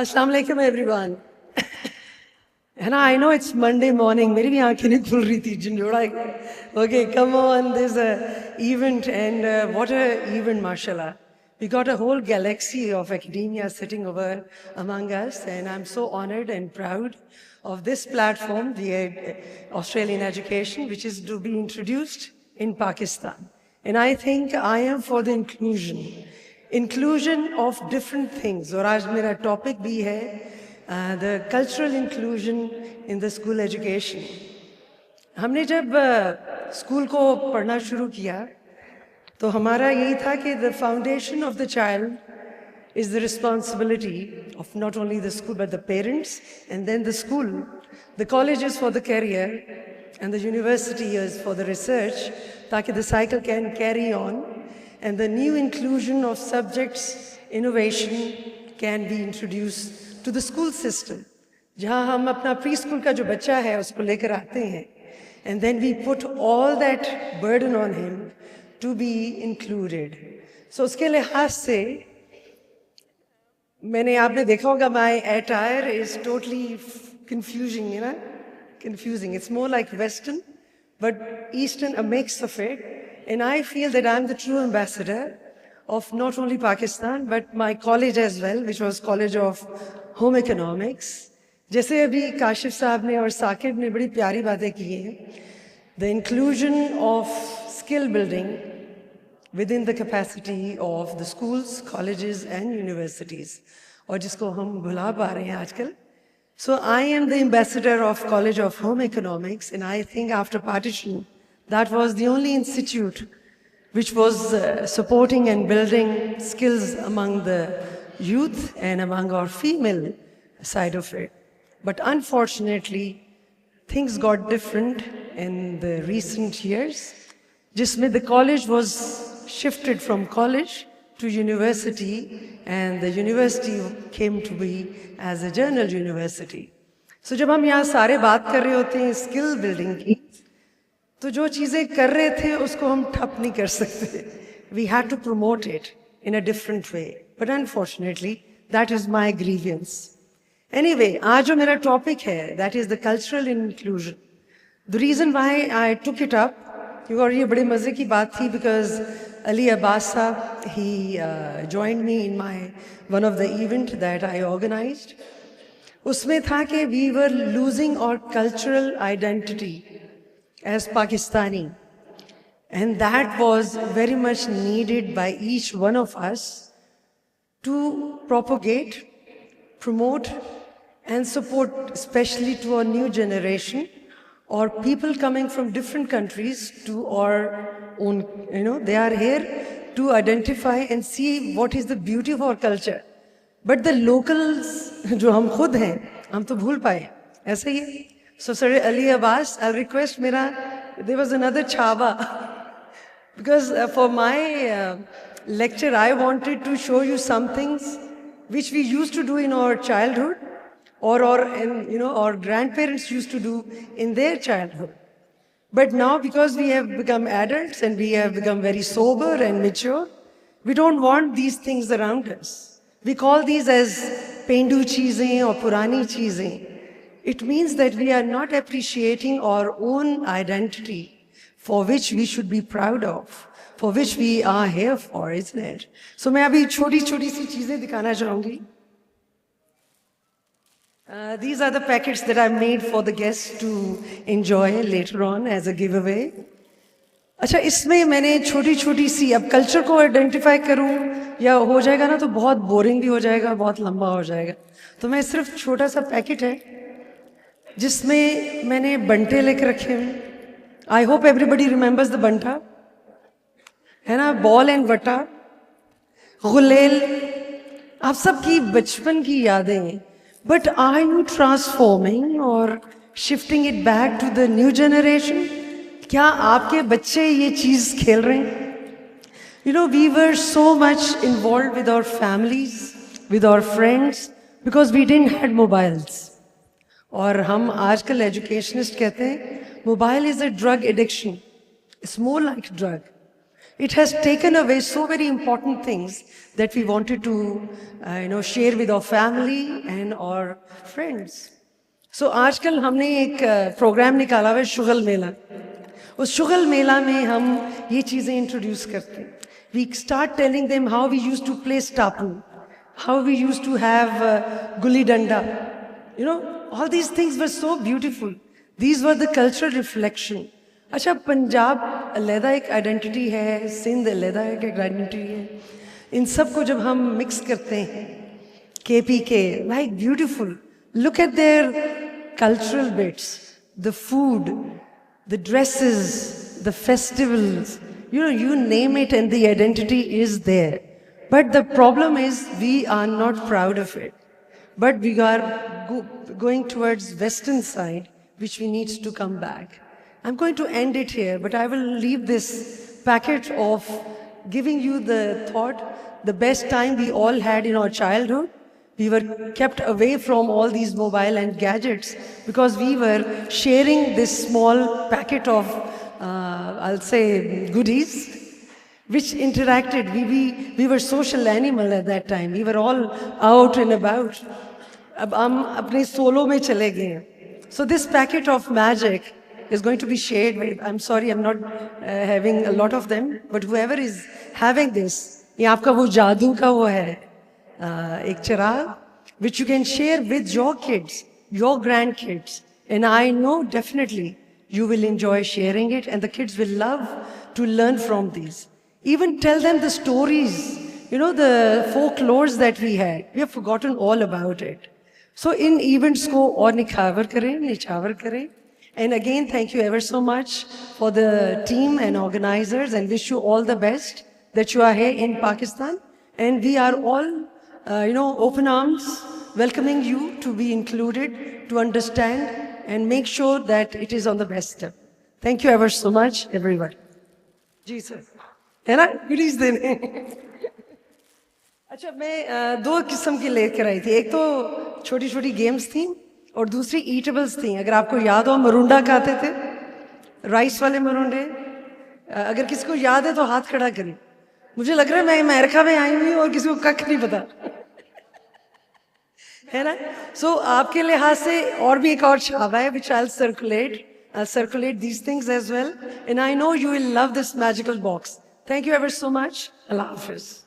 Assalamu alaikum everyone. And I know it's Monday morning. मेरी भी आँखें नहीं खुल रही थी झंझोड़ा. Okay, come on. There's a event and what a event, mashallah. We got a whole galaxy of academia sitting over among us, and I'm so honored and proud of this platform, the Australian Education, which is to be introduced in Pakistan. And I think I am for the inclusion of different things. और आज मेरा topic भी है the cultural inclusion in the school education. हमने जब school को पढ़ना शुरू किया तो हमारा यही था कि the foundation of the child is the responsibility of not only the school but the parents and then the school. The college is for the career and the university is for the research, ताकि the cycle can carry on and the new inclusion of subjects, innovation can be introduced to the school system. जहाँ हम अपना preschool का जो बच्चा है उसको लेकर आते हैं and then we put all that burden on him to be included. So उसके लिहाज से मैंने आपने देखा होगा my attire is totally confusing, you know, confusing. It's more like Western, but Eastern, a mix of it. And I feel that I'm the true ambassador of not only Pakistan, but my college as well, which was College of Home Economics. जैसे अभी काशिफ साहब ने और साकिब ने बड़ी प्यारी बातें की हैं, the inclusion of skill building within the capacity of the schools, colleges and universities, और जिसको हम भुला पा रहे हैं आजकल. So I am the ambassador of College of Home Economics, and I think after partition, that was the only institute which was supporting and building skills among the youth and among our female side of it. But unfortunately, things got different in the recent years. जिसमें the college was shifted from college to university, and the university came to be as a general university. So जब हम यहाँ सारे बात कर रहे होते हैं skill building की, तो जो चीज़ें कर रहे थे उसको हम ठप नहीं कर सकते. We had to promote it in a different way. But unfortunately, that is my grievance. Anyway, आज जो मेरा topic है, that is the cultural inclusion. The reason why I took it up, और ये बड़े मज़े की बात थी, because Ali Abbas साहब, he joined me in one of the event that I organized. उसमें था कि we were losing our cultural identity as Pakistani, and that was very much needed by each one of us to propagate, promote and support, especially to our new generation or people coming from different countries to our own, you know, they are here to identify and see what is the beauty of our culture. But the locals, जो हम खुद हैं, हम तो भूल पाए, ऐसा ही है. So Sir Ali Abbas, I'll request there was another chava. Because for my lecture, I wanted to show you some things which we used to do in our childhood, or our grandparents used to do in their childhood. But now, because we have become adults and we have become very sober and mature, we don't want these things around us. We call these as pendu cheezein or purani cheezein. It means that we are not appreciating our own identity for which we should be proud of, for which we are here for, isn't it? So मैं अभी छोटी-छोटी सी चीजें दिखाना चाहूँगी. These are the packets that I made for the guests to enjoy later on as a giveaway. अच्छा, इसमें मैंने छोटी-छोटी सी, अब कल्चर को आइडेंटिफाई करूँ या हो जाएगा ना तो बहुत बोरिंग भी हो जाएगा, बहुत लंबा हो जाएगा. तो मैं सिर्फ छोटा सा पैकेट है जिसमें मैंने बंटे लेकर रखे हैं. I hope everybody remembers the बंटा, है ना, बॉल एंड वटा, गुलेल, आप सबकी बचपन की यादें हैं. But are you transforming or shifting it back to the new generation? क्या आपके बच्चे ये चीज़ खेल रहे हैं? You know, we were so much involved with our families, with our friends, because we didn't have mobiles. और हम आजकल educationist कहते हैं, mobile is a drug addiction. It's more like drug. It has taken away so many important things that we wanted to, share with our family and our friends. So आजकल हमने एक programme निकाला हुआ है शुगल मेला. उस शुगल मेला में हम ये चीज़ें इंट्रोड्यूस करते हैं. We start telling them how we used to play stapu, how we used to have gulli danda. All these things were so beautiful. These were the cultural reflection. अच्छा पंजाब अलहदा एक आइडेंटिटी है, सिंध अलहदा एक आइडेंटिटी है. इन सब को जब हम मिक्स करते हैं, KPK, like beautiful. Look at their cultural bits, the food, the dresses, the festivals. You name it and the identity is there. But the problem is we are not proud of it. But we are going towards Western side, which we need to come back. I'm going to end it here, but I will leave this packet of giving you the thought, the best time we all had in our childhood. We were kept away from all these mobile and gadgets because we were sharing this small packet of, I'll say, goodies, which interacted. We were social animal at that time. We were all out and about. अब हम अपने solo में चले गए. So this packet of magic is going to be shared with, I'm sorry, I'm not having a lot of them, but whoever is having this, ये आपका वो जादू का वो है, एक चिराग, which you can share with your kids, your grandkids. And I know definitely you will enjoy sharing it and the kids will love to learn from these. Even tell them the stories, the folklores that we had. We have forgotten all about it. So in events ko aur nichhavar kare. And again, thank you ever so much for the team and organizers and wish you all the best that you are here in Pakistan. And we are all, open arms, welcoming you to be included, to understand and make sure that it is on the best step. Thank you ever so much, everyone. Ji sir, है ना? goodies देने. अच्छा, मैं दो किस्म की लेकर आई थी. एक तो छोटी छोटी गेम्स थी और दूसरी ईटेबल्स थी. अगर आपको याद हो, मरुंडा खाते थे, राइस वाले मरुंडे. अगर किसी को याद है तो हाथ खड़ा करें. मुझे लग रहा है मैं अमेरिका में आई हुई और किसी को कख नहीं पता, है ना? सो आपके लिहाज से और भी एक और छावा है which I'll circulate these things as well. And I know you will love this magical box. Thank you ever so much. Allah Hafiz.